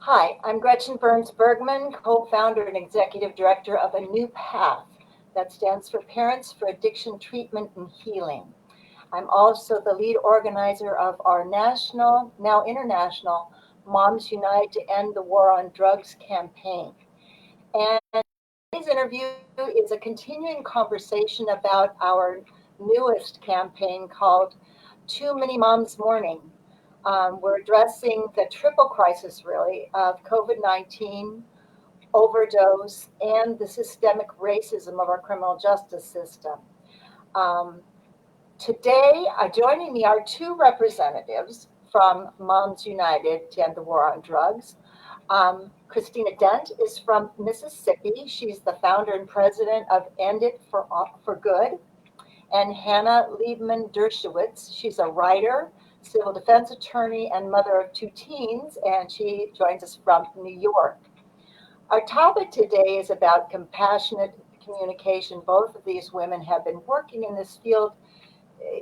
Hi, I'm Gretchen Burns Bergman, co-founder and executive director of A New Path that stands for Parents for Addiction Treatment and Healing. I'm also the lead organizer of our national, now international, Moms Unite to End the War on Drugs campaign. And today's interview is a continuing conversation about our newest campaign called Too Many Moms Mourning. We're addressing the triple crisis, really, of COVID 19, overdose, and the systemic racism of our criminal justice system. Um, Today, joining me are two representatives from Moms United to End the War on Drugs. Christina Dent is from Mississippi. She's the founder and president of End It for Good. And Hannah Liebman Dershowitz. She's a writer, civil defense attorney, and mother of two teens, and she joins us from New York. Our topic today is about compassionate communication. Both of these women have been working in this field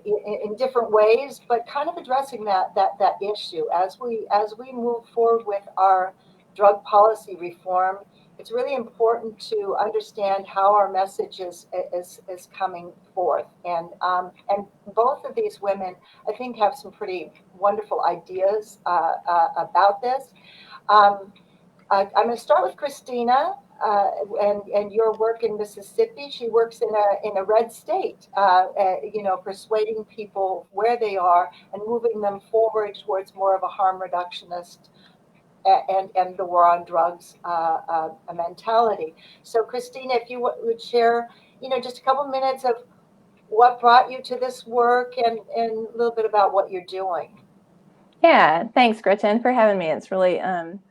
in different ways, but kind of addressing that issue as we move forward with our drug policy reform. It's really important to understand how our message is coming forth, and both of these women, I think, have some pretty wonderful ideas about this. Um, I'm going to start with Christina, and your work in Mississippi. She works in a red state, persuading people where they are and moving them forward towards more of a harm reductionist and the war on drugs mentality. So, Christina, if you would share, just a couple minutes of what brought you to this work and a little bit about what you're doing. Yeah, thanks, Gretchen, for having me. It's really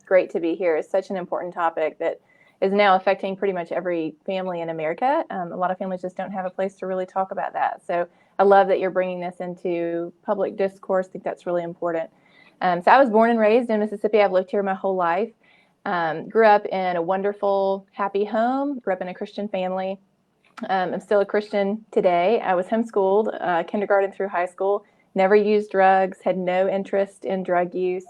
great to be here. It's such an important topic that is now affecting pretty much every family in America. A lot of families just don't have a place to really talk about that. So I love that you're bringing this into public discourse. I think that's really important. So I was born and raised in Mississippi. I've lived here my whole life. Grew up in a wonderful, happy home. Grew up in a Christian family. I'm still a Christian today. I was homeschooled kindergarten through high school. Never used drugs, had no interest in drug use.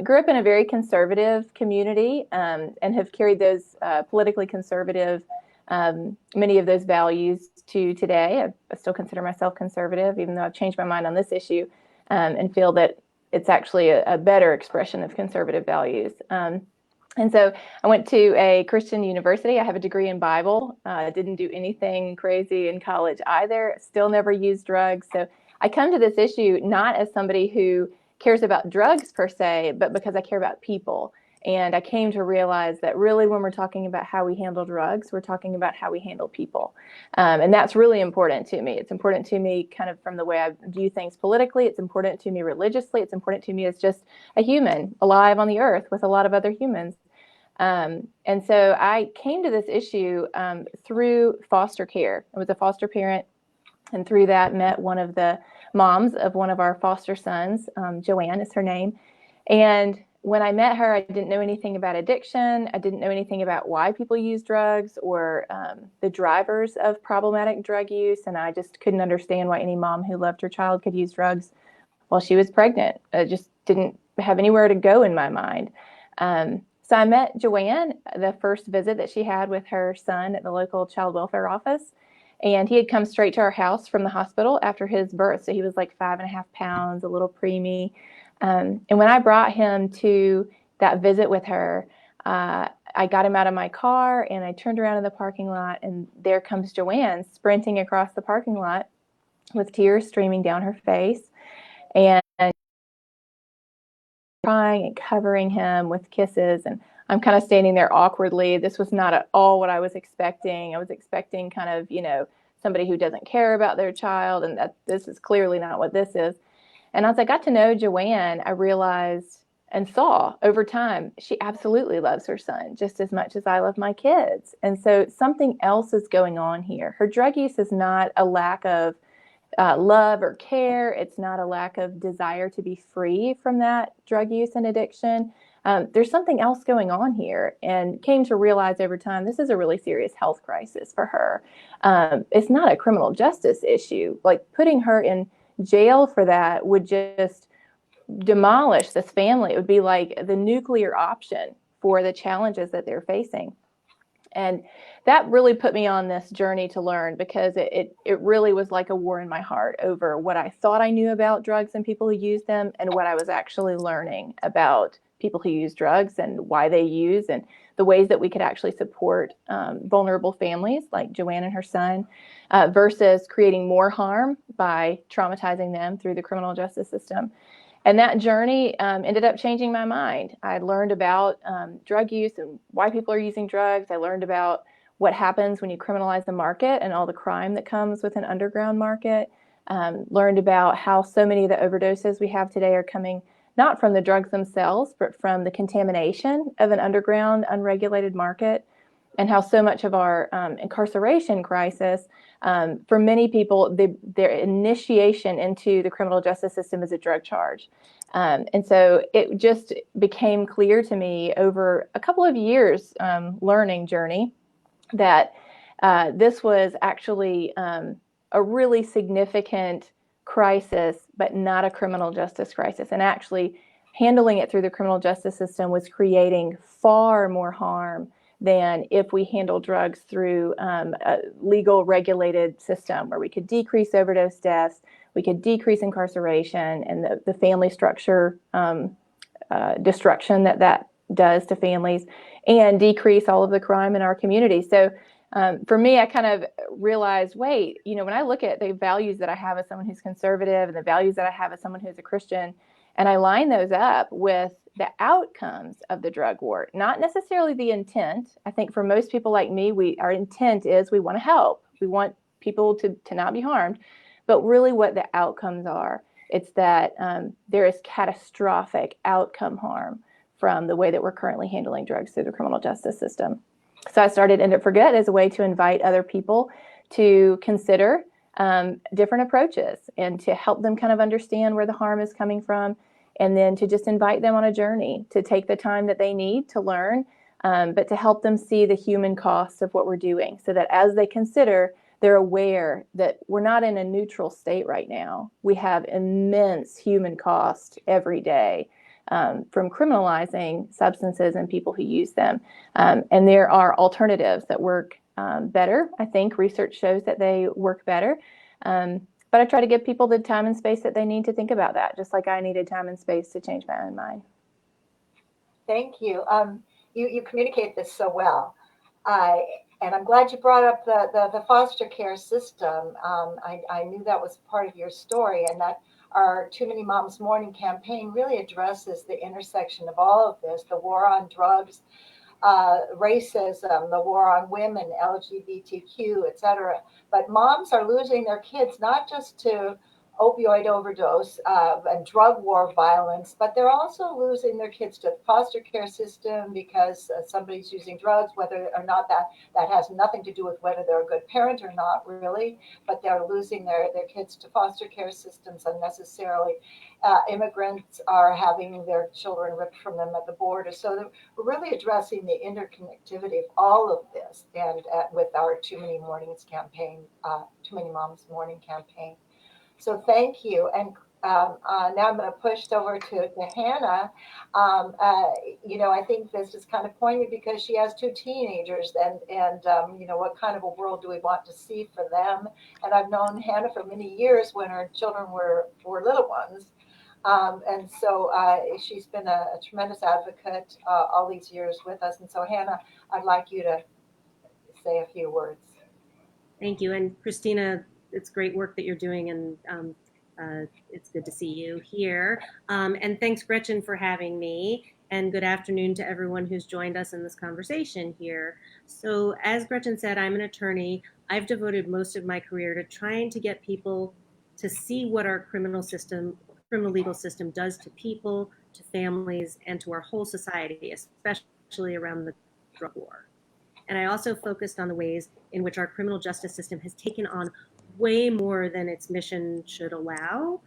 Grew up in a very conservative community and have carried those politically conservative, many of those values to today. I still consider myself conservative, even though I've changed my mind on this issue and feel that it's actually a better expression of conservative values. And so I went to a Christian university. I have a degree in Bible. Didn't do anything crazy in college either. Still never used drugs. So I come to this issue not as somebody who cares about drugs per se, but because I care about people. And I came to realize that really when we're talking about how we handle drugs, we're talking about how we handle people. And that's really important to me. It's important to me kind of from the way I view things politically. It's important to me religiously. It's important to me as just a human alive on the earth with a lot of other humans. And so I came to this issue through foster care. I was a foster parent, and through that met one of the moms of one of our foster sons. Joanne is her name. And when I met her, I didn't know anything about addiction. I didn't know anything about why people use drugs or the drivers of problematic drug use. And I just couldn't understand why any mom who loved her child could use drugs while she was pregnant. I just didn't have anywhere to go in my mind. So I met Joanne the first visit that she had with her son at the local child welfare office. And he had come straight to our house from the hospital after his birth. So he was like 5.5 pounds, a little preemie. And when I brought him to that visit with her, I got him out of my car and I turned around in the parking lot, and there comes Joanne sprinting across the parking lot with tears streaming down her face and crying and covering him with kisses. And I'm kind of standing there awkwardly. This was not at all what I was expecting. I was expecting kind of, somebody who doesn't care about their child, and that this is clearly not what this is. And as I got to know Joanne, I realized and saw over time, she absolutely loves her son just as much as I love my kids. And so something else is going on here. Her drug use is not a lack of love or care. It's not a lack of desire to be free from that drug use and addiction. There's something else going on here, and came to realize over time this is a really serious health crisis for her. It's not a criminal justice issue. Like putting her in jail for that would just demolish this family. It would be like the nuclear option for the challenges that they're facing. And that really put me on this journey to learn, because it really was like a war in my heart over what I thought I knew about drugs and people who use them, and what I was actually learning about people who use drugs and why they use, and the ways that we could actually support vulnerable families like Joanne and her son, versus creating more harm by traumatizing them through the criminal justice system. And that journey ended up changing my mind. I learned about drug use and why people are using drugs. I learned about what happens when you criminalize the market and all the crime that comes with an underground market. Learned about how so many of the overdoses we have today are coming not from the drugs themselves, but from the contamination of an underground, unregulated market, and how so much of our incarceration crisis, for many people, their initiation into the criminal justice system is a drug charge. And so it just became clear to me over a couple of years learning journey that this was actually a really significant crisis, but not a criminal justice crisis. And actually handling it through the criminal justice system was creating far more harm than if we handle drugs through a legal regulated system where we could decrease overdose deaths, we could decrease incarceration and the family structure destruction that does to families, and decrease all of the crime in our community. So for me, I kind of realized, wait, when I look at the values that I have as someone who's conservative and the values that I have as someone who's a Christian, and I line those up with the outcomes of the drug war, not necessarily the intent. I think for most people like me, our intent is we want to help. We want people to not be harmed, but really what the outcomes are. It's that there is catastrophic outcome harm from the way that we're currently handling drugs through the criminal justice system. So I started End It for Good as a way to invite other people to consider different approaches and to help them kind of understand where the harm is coming from, and then to just invite them on a journey to take the time that they need to learn, but to help them see the human costs of what we're doing, so that as they consider, they're aware that we're not in a neutral state right now. We have immense human cost every day from criminalizing substances and people who use them. And there are alternatives that work better. I think research shows that they work better. But I try to give people the time and space that they need to think about that, just like I needed time and space to change my own mind. Thank you. You communicate this so well. And I'm glad you brought up the foster care system. I knew that was part of your story, and that our Too Many Moms Mourning campaign really addresses the intersection of all of this, the war on drugs, racism, the war on women, LGBTQ, etc. But moms are losing their kids not just to opioid overdose and drug war violence, but they're also losing their kids to the foster care system because somebody's using drugs, whether or not that has nothing to do with whether they're a good parent or not, really, but they're losing their kids to foster care systems unnecessarily. Immigrants are having their children ripped from them at the border. So we're really addressing the interconnectivity of all of this, and with our Too Many Mornings campaign, Too Many Moms Mourning campaign. So thank you. And now I'm going to push over to Hannah. I think this is kind of poignant because she has two teenagers, and what kind of a world do we want to see for them? And I've known Hannah for many years when her children were little ones. And so she's been a tremendous advocate all these years with us. And so Hannah, I'd like you to say a few words. Thank you. And Christina, it's great work that you're doing, and it's good to see you here. And thanks, Gretchen, for having me. And good afternoon to everyone who's joined us in this conversation here. So as Gretchen said, I'm an attorney. I've devoted most of my career to trying to get people to see what our criminal legal system does to people, to families, and to our whole society, especially around the drug war. And I also focused on the ways in which our criminal justice system has taken on way more than its mission should allow.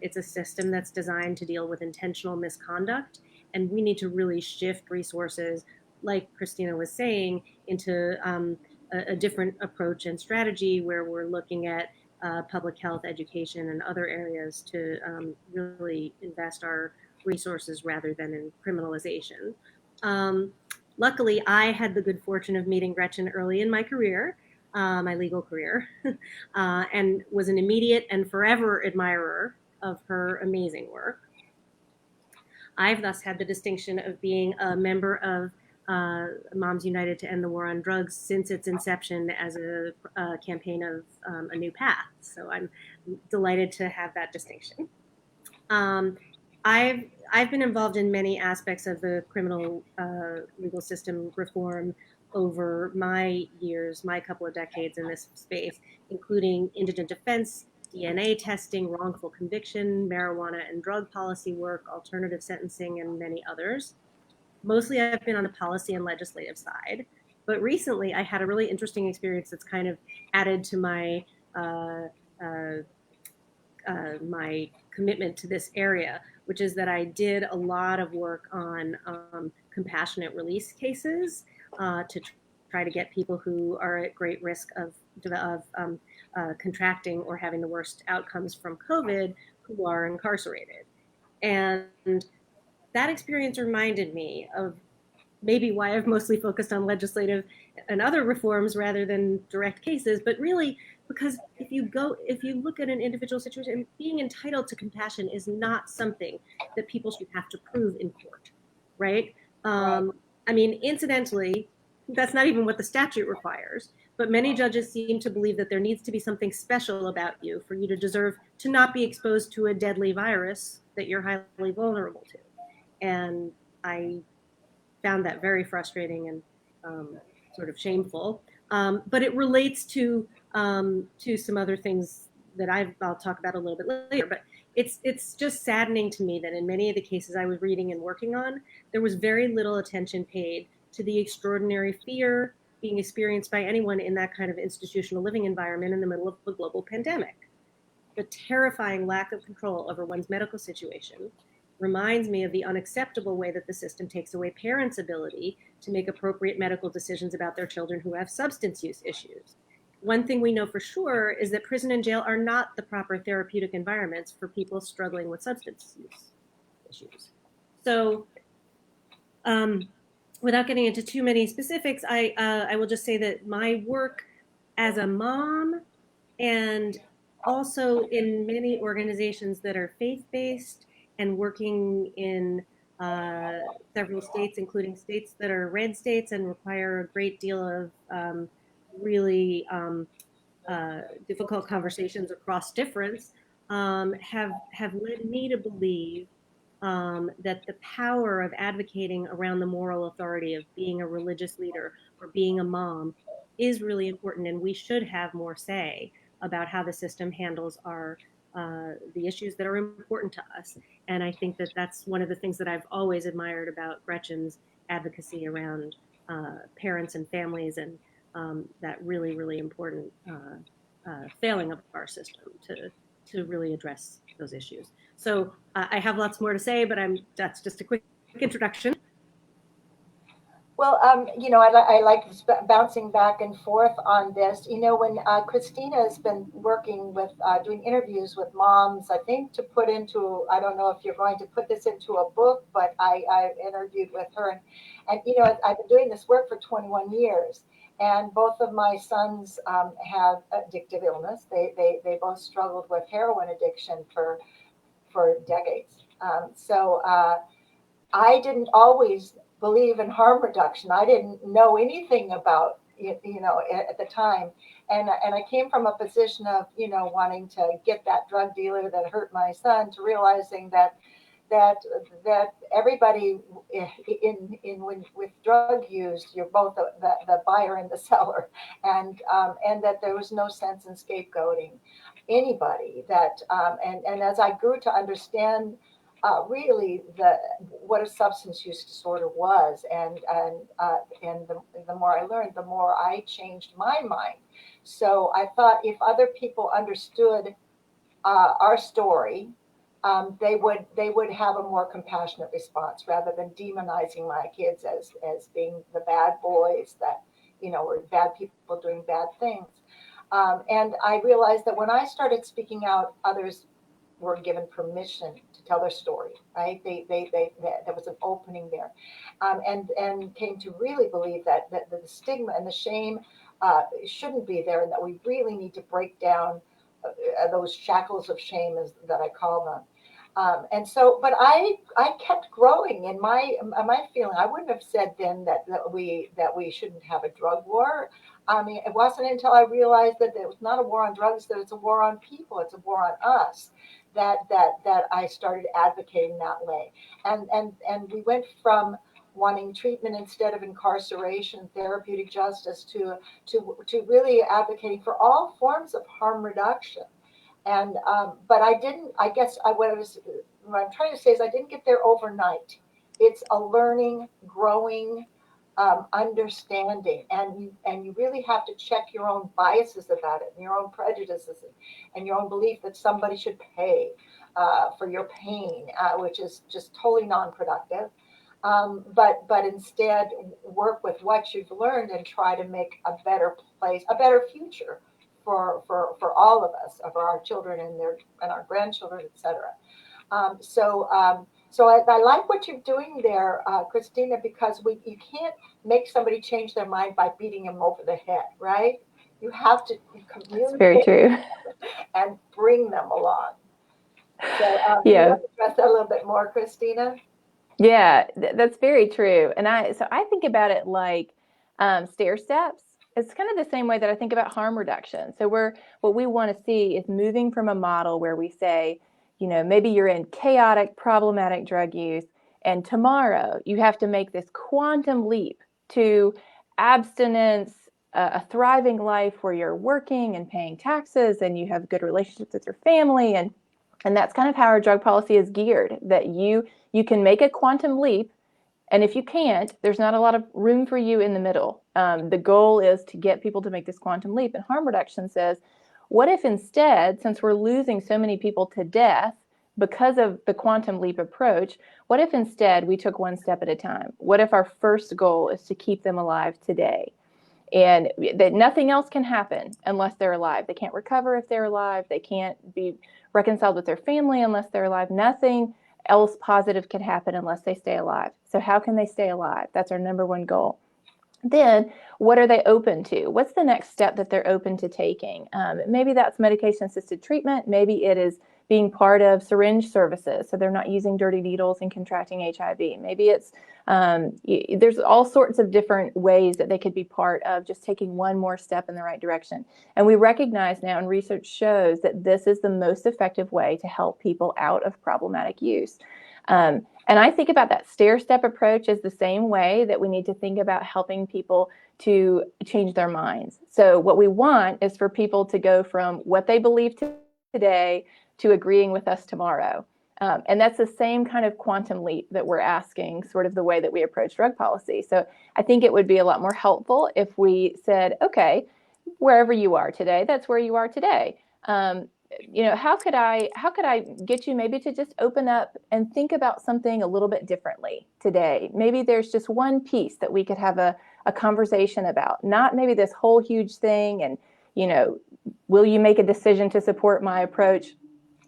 It's a system that's designed to deal with intentional misconduct, and we need to really shift resources, like Christina was saying, into a different approach and strategy where we're looking at public health, education, and other areas to really invest our resources rather than in criminalization. Luckily, I had the good fortune of meeting Gretchen early in my career, my legal career, and was an immediate and forever admirer of her amazing work. I've thus had the distinction of being a member of Moms United to End the War on Drugs since its inception as a campaign of a new path. So I'm delighted to have that distinction. I've been involved in many aspects of the criminal legal system reform over my years, my couple of decades in this space, including indigent defense, DNA testing, wrongful conviction, marijuana and drug policy work, alternative sentencing, and many others. Mostly I've been on the policy and legislative side, but recently I had a really interesting experience that's kind of added to my my commitment to this area, which is that I did a lot of work on compassionate release cases to try to get people who are at great risk of contracting or having the worst outcomes from COVID who are incarcerated. And that experience reminded me of maybe why I've mostly focused on legislative and other reforms rather than direct cases, but really because if you look at an individual situation, being entitled to compassion is not something that people should have to prove in court, right? I mean, incidentally, that's not even what the statute requires, but many judges seem to believe that there needs to be something special about you for you to deserve to not be exposed to a deadly virus that you're highly vulnerable to. And I found that very frustrating and sort of shameful. But it relates to some other things that I'll talk about a little bit later. But it's just saddening to me that in many of the cases I was reading and working on, there was very little attention paid to the extraordinary fear being experienced by anyone in that kind of institutional living environment in the middle of a global pandemic. The terrifying lack of control over one's medical situation reminds me of the unacceptable way that the system takes away parents' ability to make appropriate medical decisions about their children who have substance use issues. One thing we know for sure is that prison and jail are not the proper therapeutic environments for people struggling with substance use issues. So, without getting into too many specifics, I will just say that my work as a mom and also in many organizations that are faith-based and working in several states, including states that are red states and require a great deal of really difficult conversations across difference, have led me to believe that the power of advocating around the moral authority of being a religious leader or being a mom is really important, and we should have more say about how the system handles the issues that are important to us. And I think that that's one of the things that I've always admired about Gretchen's advocacy around parents and families and that really, really important failing of our system to really address those issues. So I have lots more to say, but that's just a quick introduction. Well, I like bouncing back and forth on this. When Christina has been working with doing interviews with moms, I think to put into, I don't know if you're going to put this into a book, but I interviewed with her. And I've been doing this work for 21 years. And both of my sons have addictive illness. They both struggled with heroin addiction for decades. So I didn't always believe in harm reduction. I didn't know anything about at the time, and I came from a position of wanting to get that drug dealer that hurt my son to realizing that everybody with drug use, you're both the buyer and the seller, and that there was no sense in scapegoating anybody. And as I grew to understand really what a substance use disorder was, and the more I learned, the more I changed my mind. So I thought if other people understood our story, they would have a more compassionate response rather than demonizing my kids as being the bad boys that were bad people doing bad things. And I realized that when I started speaking out, others were given permission to tell their story, right? There was an opening there, and came to really believe that the stigma and the shame shouldn't be there, and that we really need to break down those shackles of shame, as that I call them. And so, but I kept growing in my feeling. I wouldn't have said then that we shouldn't have a drug war. I mean, it wasn't until I realized that it was not a war on drugs, that it's a war on people, it's a war on us, that I started advocating that way. And we went from wanting treatment instead of incarceration, therapeutic justice, to really advocating for all forms of harm reduction. And but I didn't. I guess what I'm trying to say is I didn't get there overnight. It's a learning, growing, understanding, and you really have to check your own biases about it, and your own prejudices, and your own belief that somebody should pay for your pain, which is just totally non-productive. But instead work with what you've learned and try to make a better place, a better future for all of us, of our children and our grandchildren, etc. So I like what you're doing there, Christina, because you can't make somebody change their mind by beating them over the head, right? You have to It's very communicate true. and bring them along. So do you Yeah. want to address that a little bit more, Christina? Yeah, that's very true. And I think about it like stair steps. It's kind of the same way that I think about harm reduction. So what we want to see is moving from a model where we say, maybe you're in chaotic, problematic drug use, and tomorrow you have to make this quantum leap to abstinence, a thriving life where you're working and paying taxes and you have good relationships with your family, and that's kind of how our drug policy is geared, that you can make a quantum leap, and if you can't, there's not a lot of room for you in the middle. The goal is to get people to make this quantum leap. And harm reduction says, what if instead, since we're losing so many people to death because of the quantum leap approach, what if instead we took one step at a time? What if our first goal is to keep them alive today? And that nothing else can happen unless they're alive. They can't recover if they're alive. They can't be reconciled with their family unless they're alive. Nothing else positive can happen unless they stay alive. So how can they stay alive? That's our number one goal. Then what are they open to? What's the next step that they're open to taking? Maybe that's medication-assisted treatment. Maybe it is being part of syringe services, so they're not using dirty needles and contracting HIV. Maybe it's there's all sorts of different ways that they could be part of just taking one more step in the right direction. And we recognize now, and research shows, that this is the most effective way to help people out of problematic use. And I think about that stair-step approach as the same way that we need to think about helping people to change their minds. So what we want is for people to go from what they believe today to agreeing with us tomorrow. And that's the same kind of quantum leap that we're asking, sort of the way that we approach drug policy. So I think it would be a lot more helpful if we said, okay, wherever you are today, that's where you are today. How could I get you maybe to just open up and think about something a little bit differently today? Maybe there's just one piece that we could have a conversation about, not maybe this whole huge thing. And, will you make a decision to support my approach?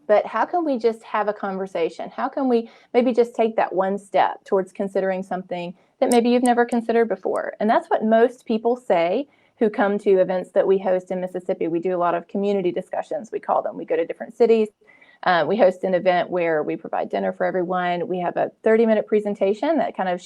But how can we just have a conversation? How can we maybe just take that one step towards considering something that maybe you've never considered before? And that's what most people say who come to events that we host in Mississippi. We do a lot of community discussions, we call them. We go to different cities. We host an event where we provide dinner for everyone. We have a 30-minute presentation that kind of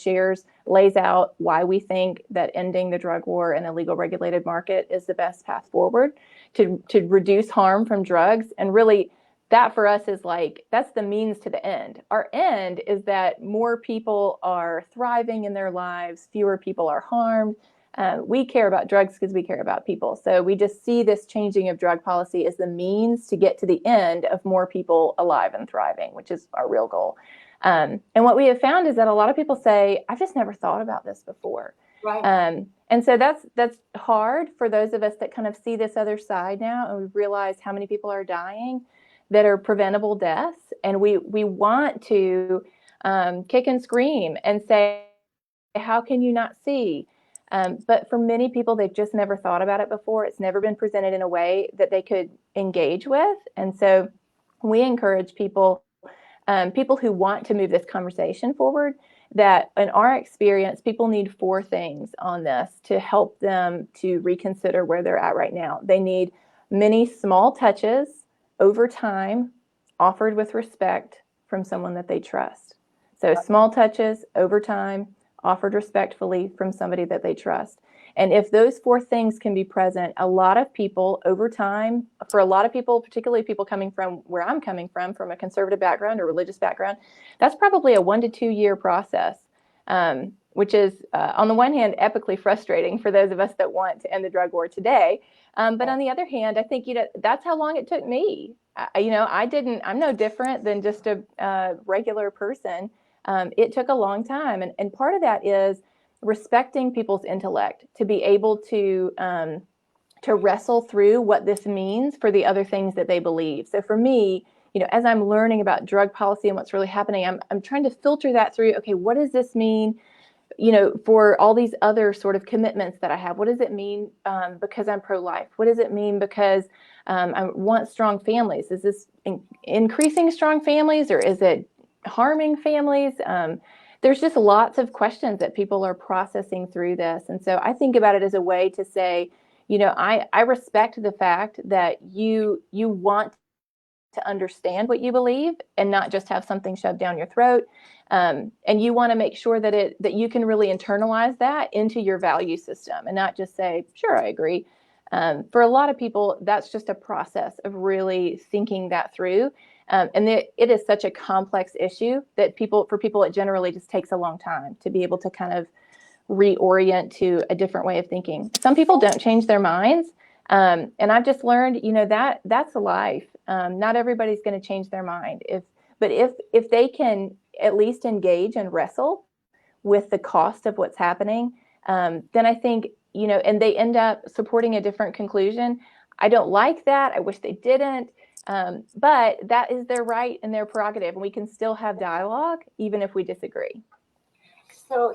lays out why we think that ending the drug war in the legal regulated market is the best path forward to reduce harm from drugs. And really, that for us is that's the means to the end. Our end is that more people are thriving in their lives, fewer people are harmed. We care about drugs because we care about people. So we just see this changing of drug policy as the means to get to the end of more people alive and thriving, which is our real goal. And what we have found is that a lot of people say, I've just never thought about this before. Right. And so that's hard for those of us that kind of see this other side now, and we realize how many people are dying that are preventable deaths. And we want to kick and scream and say, how can you not see? But for many people, they've just never thought about it before. It's never been presented in a way that they could engage with. And so we encourage people, people who want to move this conversation forward, that in our experience, people need 4 things on this to help them to reconsider where they're at right now. They need many small touches over time, offered with respect from someone that they trust. So small touches over time, offered respectfully from somebody that they trust. And if those 4 things can be present, a lot of people over time, for a lot of people, particularly people coming from where I'm coming from a conservative background or religious background, that's probably a 1 to 2 year process, which is on the one hand, epically frustrating for those of us that want to end the drug war today. But on the other hand, I think, that's how long it took me. I'm no different than just a regular person. It took a long time. And part of that is respecting people's intellect, to be able to wrestle through what this means for the other things that they believe. So for me, as I'm learning about drug policy and what's really happening, I'm trying to filter that through. Okay, what does this mean, for all these other sort of commitments that I have? What does it mean because I'm pro-life? What does it mean because I want strong families? Is this increasing strong families, or is it harming families? There's just lots of questions that people are processing through this. And so I think about it as a way to say, I respect the fact that you want to understand what you believe and not just have something shoved down your throat. And you want to make sure that you can really internalize that into your value system and not just say, sure, I agree. For a lot of people, that's just a process of really thinking that through. And it is such a complex issue that for people, it generally just takes a long time to be able to kind of reorient to a different way of thinking. Some people don't change their minds. And I've just learned, that's life. Not everybody's going to change their mind. But if they can at least engage and wrestle with the cost of what's happening, then I think, and they end up supporting a different conclusion. I don't like that. I wish they didn't. But that is their right and their prerogative, and we can still have dialogue even if we disagree. So,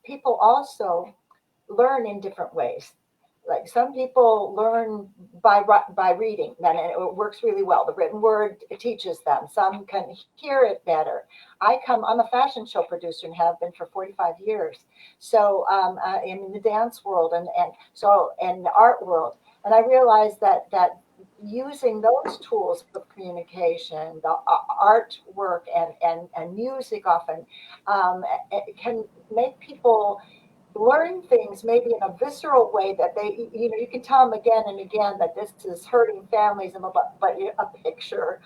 people also learn in different ways. Like some people learn by reading, and it works really well. The written word teaches them. Some can hear it better. I'm a fashion show producer and have been for 45 years. So in the dance world and the art world, and I realized that using those tools of communication, the artwork and music often it can make people learn things maybe in a visceral way that they, you can tell them again and again that this is hurting families, but a picture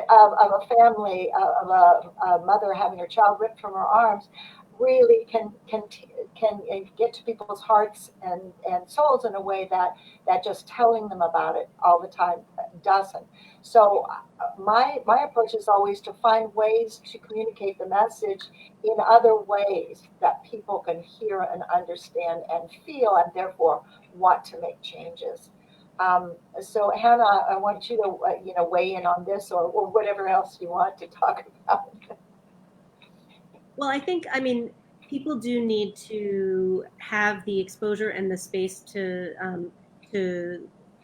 of a family, of a mother having her child ripped from her arms really can get to people's hearts and souls in a way that just telling them about it all the time doesn't. So my approach is always to find ways to communicate the message in other ways that people can hear and understand and feel, and therefore want to make changes. So Hannah, I want you to weigh in on this or whatever else you want to talk about. Well, people do need to have the exposure and the space to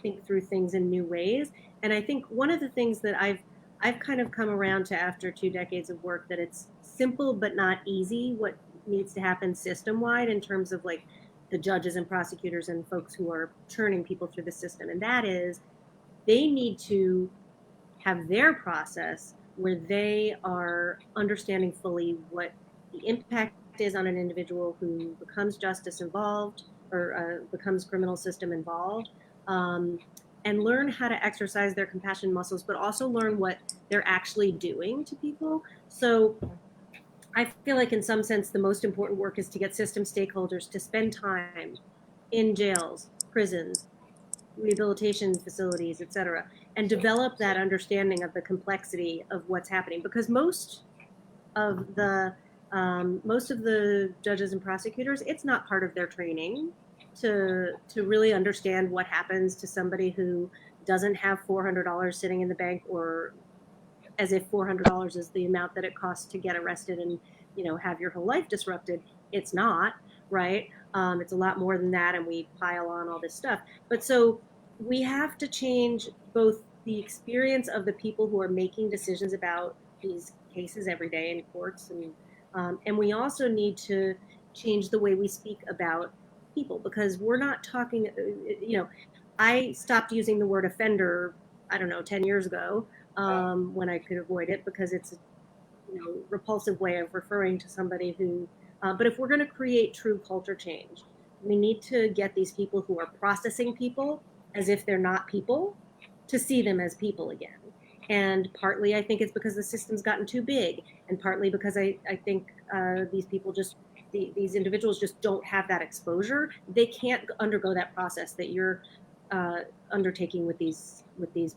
think through things in new ways. And I think one of the things that I've kind of come around to after 2 decades of work, that it's simple but not easy what needs to happen system-wide in terms of like the judges and prosecutors and folks who are churning people through the system. And that is, they need to have their process where they are understanding fully what the impact is on an individual who becomes justice involved or becomes criminal system involved, and learn how to exercise their compassion muscles, but also learn what they're actually doing to people. So I feel like in some sense, the most important work is to get system stakeholders to spend time in jails, prisons, rehabilitation facilities, et cetera, and develop that understanding of the complexity of what's happening. Because most of the judges and prosecutors, it's not part of their training to really understand what happens to somebody who doesn't have $400 sitting in the bank, or as if $400 is the amount that it costs to get arrested and have your whole life disrupted. It's not, right? It's a lot more than that, and we pile on all this stuff. But so we have to change both the experience of the people who are making decisions about these cases every day in courts, and we also need to change the way we speak about people, because we're not talking, I stopped using the word offender, I don't know, 10 years ago, when I could avoid it, because it's a repulsive way of referring to somebody who, but if we're going to create true culture change, we need to get these people who are processing people as if they're not people to see them as people again. And partly I think it's because the system's gotten too big, and partly because I think these people just, these individuals just don't have that exposure. They can't undergo that process that you're undertaking with these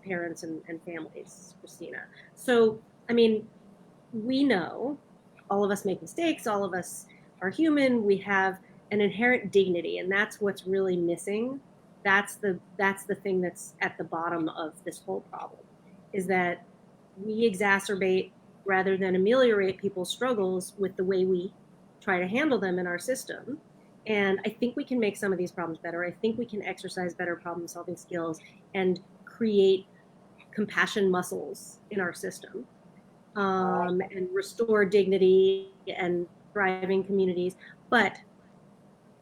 parents and families, Christina. So, I mean, we know all of us make mistakes, all of us are human, we have an inherent dignity, and that's what's really missing. That's the thing that's at the bottom of this whole problem, is that we exacerbate rather than ameliorate people's struggles with the way we try to handle them in our system. And I think we can make some of these problems better. I think we can exercise better problem solving skills and create compassion muscles in our system, and restore dignity and thriving communities. But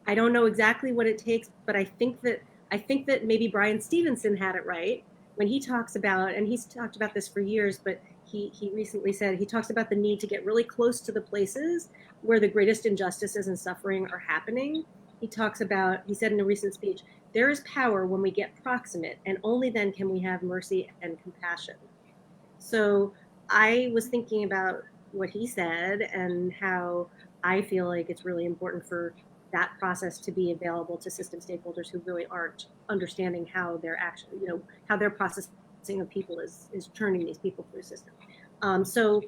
I don't know exactly what it takes, but I think that maybe Brian Stevenson had it right when he talks about, and he's talked about this for years, but he recently said, he talks about the need to get really close to the places where the greatest injustices and suffering are happening. He said in a recent speech, there is power when we get proximate, and only then can we have mercy and compassion. So I was thinking about what he said and how I feel like it's really important for that process to be available to system stakeholders who really aren't understanding how their action, how their processing of people is turning these people through the system. So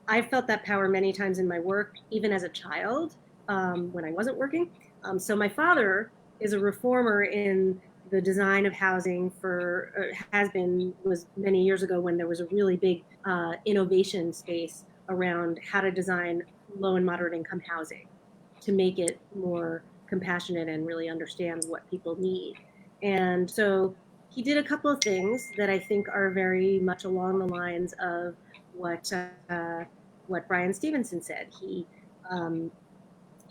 I've felt that power many times in my work, even as a child, when I wasn't working. So my father is a reformer in the design of housing was many years ago, when there was a really big innovation space around how to design low and moderate income housing to make it more compassionate and really understand what people need. And so he did a couple of things that I think are very much along the lines of what Brian Stevenson said.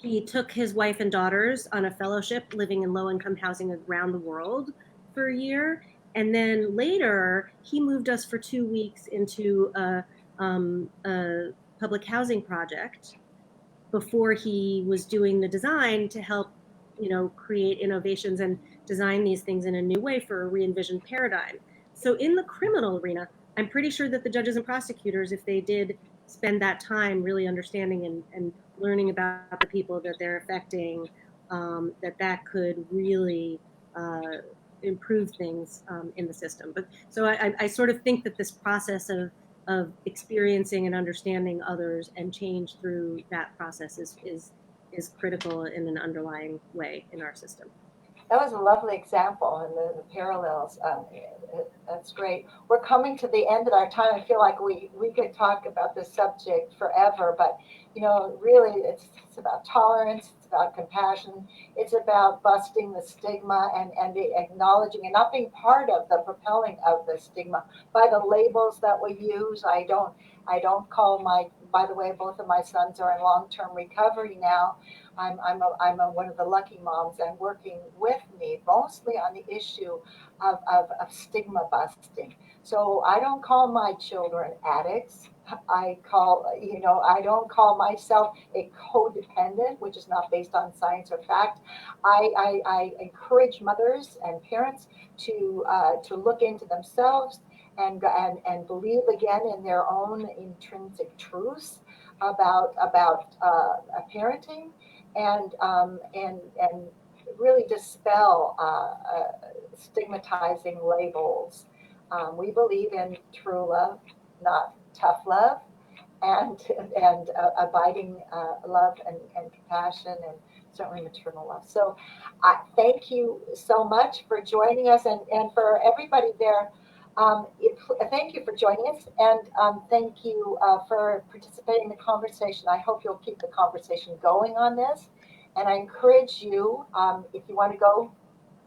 He took his wife and daughters on a fellowship living in low-income housing around the world for a year. And then later, he moved us for 2 weeks into a public housing project before he was doing the design to help, create innovations and design these things in a new way for a re-envisioned paradigm. So in the criminal arena, I'm pretty sure that the judges and prosecutors, if they did spend that time really understanding and learning about the people that they're affecting, that could really improve things in the system. But so I sort of think that this process of experiencing and understanding others and change through that process is critical in an underlying way in our system. That was a lovely example, and the parallels. That's great. We're coming to the end of our time. I feel like we could talk about this subject forever, but really, it's about tolerance. It's about compassion. It's about busting the stigma and the acknowledging and not being part of the propelling of the stigma by the labels that we use. I don't call by the way, both of my sons are in long-term recovery now. I'm one of the lucky moms, and working with me mostly on the issue of stigma busting. So I don't call my children addicts. I don't call myself a codependent, which is not based on science or fact. I encourage mothers and parents to look into themselves and believe again in their own intrinsic truths about parenting, and really dispel stigmatizing labels. We believe in true love, not tough love, and abiding love and compassion, and certainly maternal love. So thank you so much for joining us, and for everybody there. Thank you for joining us, and thank you for participating in the conversation. I hope you'll keep the conversation going on this, And I encourage you, if you want to go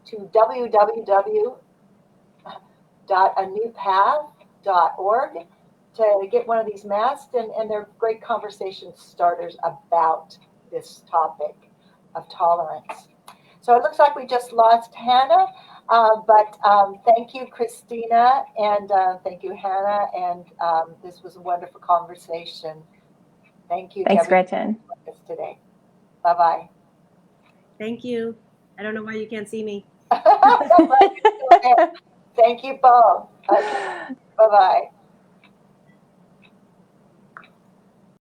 to www.anewpath.org to get one of these masks, and they're great conversation starters about this topic of tolerance. So it looks like we just lost Hannah, but thank you, Christina, and thank you, Hannah, and this was a wonderful conversation. Thank you to Thanks, everyone Gretchen. with us today. Bye-bye. Thank you. I don't know why you can't see me. Thank you both. Okay. Bye-bye.